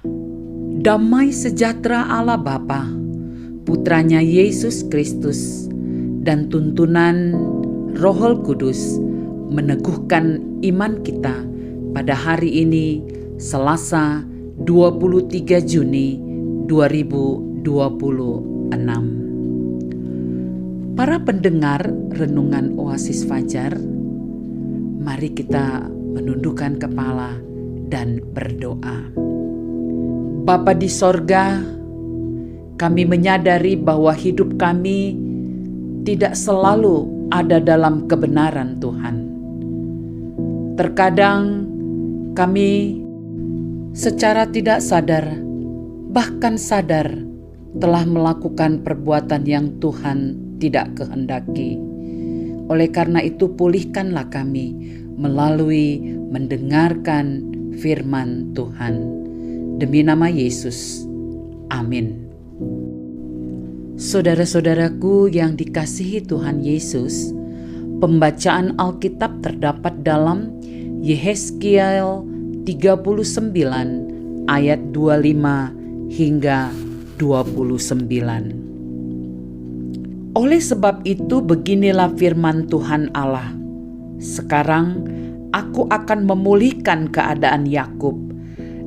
Damai sejahtera Allah Bapa, Putranya Yesus Kristus, dan tuntunan Roh Kudus meneguhkan iman kita pada hari ini, Selasa 23 Juni 2026. Para pendengar Renungan Oasis Fajar, mari kita menundukkan kepala dan berdoa. Bapa di sorga, kami menyadari bahwa hidup kami tidak selalu ada dalam kebenaran Tuhan. Terkadang kami secara tidak sadar, bahkan sadar, telah melakukan perbuatan yang Tuhan tidak kehendaki. Oleh karena itu, pulihkanlah kami melalui mendengarkan firman Tuhan. Demi nama Yesus, amin. Saudara-saudaraku yang dikasihi Tuhan Yesus, pembacaan Alkitab terdapat dalam Yehezkiel 39 ayat 25 hingga 29. Oleh sebab itu, beginilah firman Tuhan Allah. Sekarang aku akan memulihkan keadaan Yakub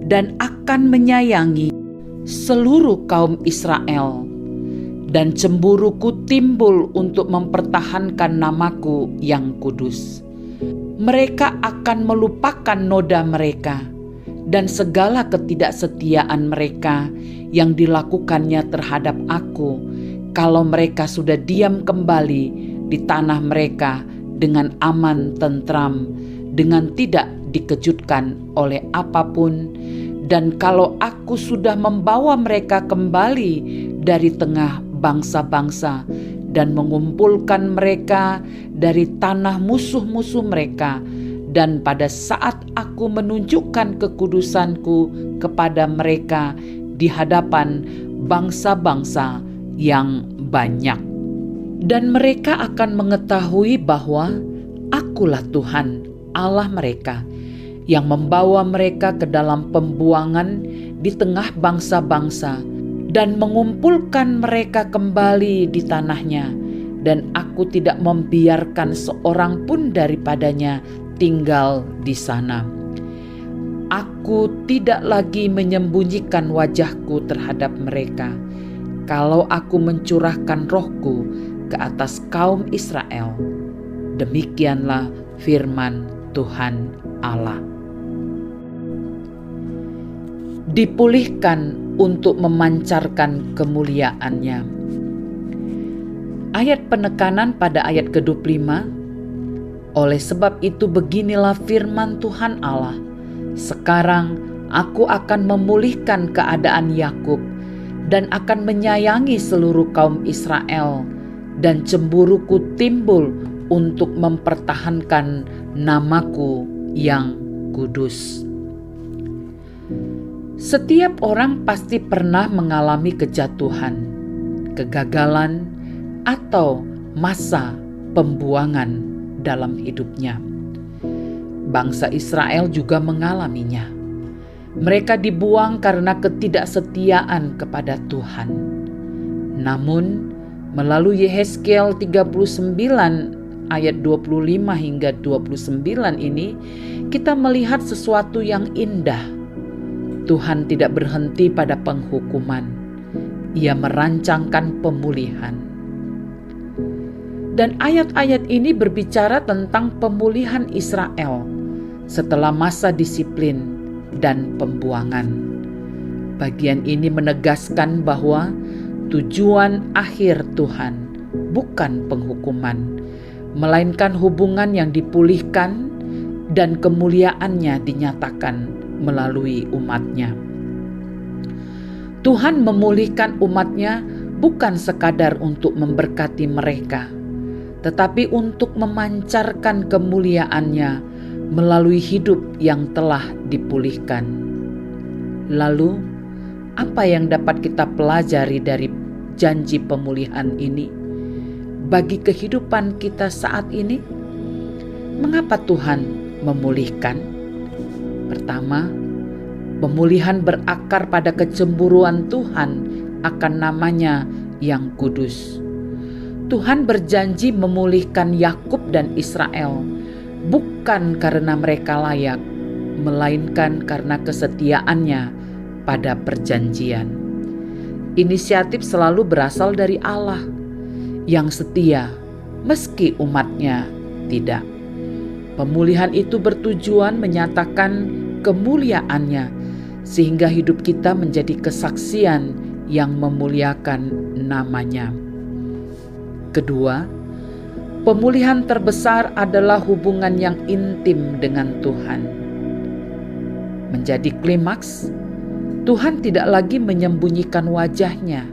dan akan menyayangi seluruh kaum Israel, dan cemburuku timbul untuk mempertahankan namaku yang kudus. Mereka akan melupakan noda mereka dan segala ketidaksetiaan mereka yang dilakukannya terhadap aku, kalau mereka sudah diam kembali di tanah mereka dengan aman tentram, dengan tidak dikejutkan oleh apapun, dan kalau aku sudah membawa mereka kembali dari tengah bangsa-bangsa dan mengumpulkan mereka dari tanah musuh-musuh mereka, dan pada saat aku menunjukkan kekudusanku kepada mereka di hadapan bangsa-bangsa yang banyak. Dan mereka akan mengetahui bahwa akulah Tuhan Allah mereka, yang membawa mereka ke dalam pembuangan di tengah bangsa-bangsa dan mengumpulkan mereka kembali di tanahnya, dan aku tidak membiarkan seorang pun daripadanya tinggal di sana. Aku tidak lagi menyembunyikan wajahku terhadap mereka, kalau aku mencurahkan rohku ke atas kaum Israel. Demikianlah firman Tuhan Allah. Dipulihkan untuk memancarkan kemuliaannya. Ayat penekanan pada ayat ke-25. Oleh sebab itu beginilah firman Tuhan Allah. Sekarang aku akan memulihkan keadaan Yakub dan akan menyayangi seluruh kaum Israel, dan cemburuku timbul untuk mempertahankan namaku yang kudus. Setiap orang pasti pernah mengalami kejatuhan, kegagalan, atau masa pembuangan dalam hidupnya. Bangsa Israel juga mengalaminya. Mereka dibuang karena ketidaksetiaan kepada Tuhan. Namun, melalui Yehezkiel 39 ayat 25 hingga 29 ini, kita melihat sesuatu yang indah. Tuhan tidak berhenti pada penghukuman. Ia merancangkan pemulihan. Dan ayat-ayat ini berbicara tentang pemulihan Israel setelah masa disiplin dan pembuangan. Bagian ini menegaskan bahwa tujuan akhir Tuhan bukan penghukuman, melainkan hubungan yang dipulihkan dan kemuliaannya dinyatakan melalui umatnya. Tuhan memulihkan umatnya bukan sekadar untuk memberkati mereka, tetapi untuk memancarkan kemuliaannya melalui hidup yang telah dipulihkan. Lalu, apa yang dapat kita pelajari dari janji pemulihan ini bagi kehidupan kita saat ini? Mengapa Tuhan memulihkan? Pertama, Pemulihan berakar pada kecemburuan Tuhan akan nama-Nya yang kudus. Tuhan berjanji memulihkan Yakub dan Israel, bukan karena mereka layak, melainkan karena kesetiaannya pada perjanjian. Inisiatif selalu berasal dari Allah yang setia, meski umat-Nya tidak. Pemulihan itu bertujuan menyatakan kemuliaan-Nya, sehingga hidup kita menjadi kesaksian yang memuliakan nama-Nya. Kedua, pemulihan terbesar adalah hubungan yang intim dengan Tuhan. Menjadi klimaks, Tuhan tidak lagi menyembunyikan wajah-Nya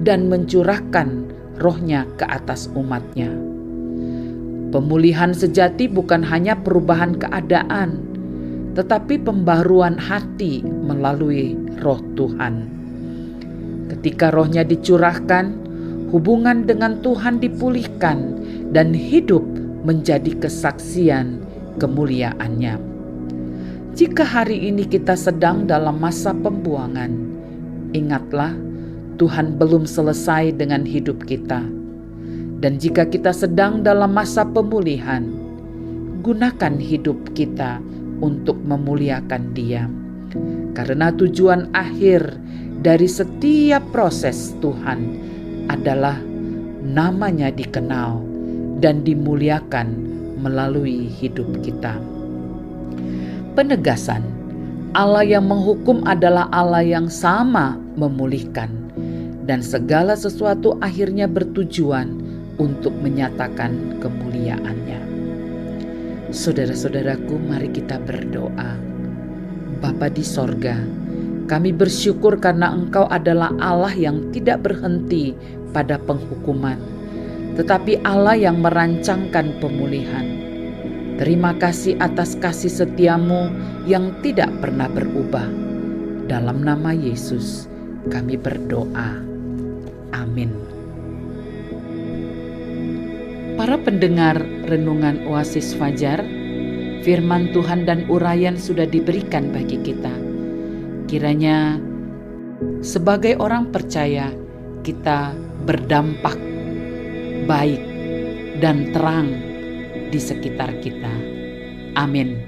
dan mencurahkan Roh-Nya ke atas umat-Nya. Pemulihan sejati bukan hanya perubahan keadaan, tetapi pembaruan hati melalui Roh Tuhan. Ketika Roh-Nya dicurahkan, hubungan dengan Tuhan dipulihkan dan hidup menjadi kesaksian kemuliaan-Nya. Jika hari ini kita sedang dalam masa pembuangan, ingatlah Tuhan belum selesai dengan hidup kita. Dan jika kita sedang dalam masa pemulihan, gunakan hidup kita untuk memuliakan Dia. Karena tujuan akhir dari setiap proses Tuhan adalah nama-Nya dikenal dan dimuliakan melalui hidup kita. Penegasan, Allah yang menghukum adalah Allah yang sama memulihkan, dan segala sesuatu akhirnya bertujuan untuk menyatakan kemuliaan-Nya. Saudara-saudaraku, mari kita berdoa. Bapa di sorga, kami bersyukur karena Engkau adalah Allah yang tidak berhenti pada penghukuman, tetapi Allah yang merancangkan pemulihan. Terima kasih atas kasih setia-Mu yang tidak pernah berubah. Dalam nama Yesus kami berdoa. Amin. Para pendengar Renungan Oasis Fajar, firman Tuhan dan uraian sudah diberikan bagi kita. Kiranya sebagai orang percaya kita berdampak baik dan terang di sekitar kita. Amin.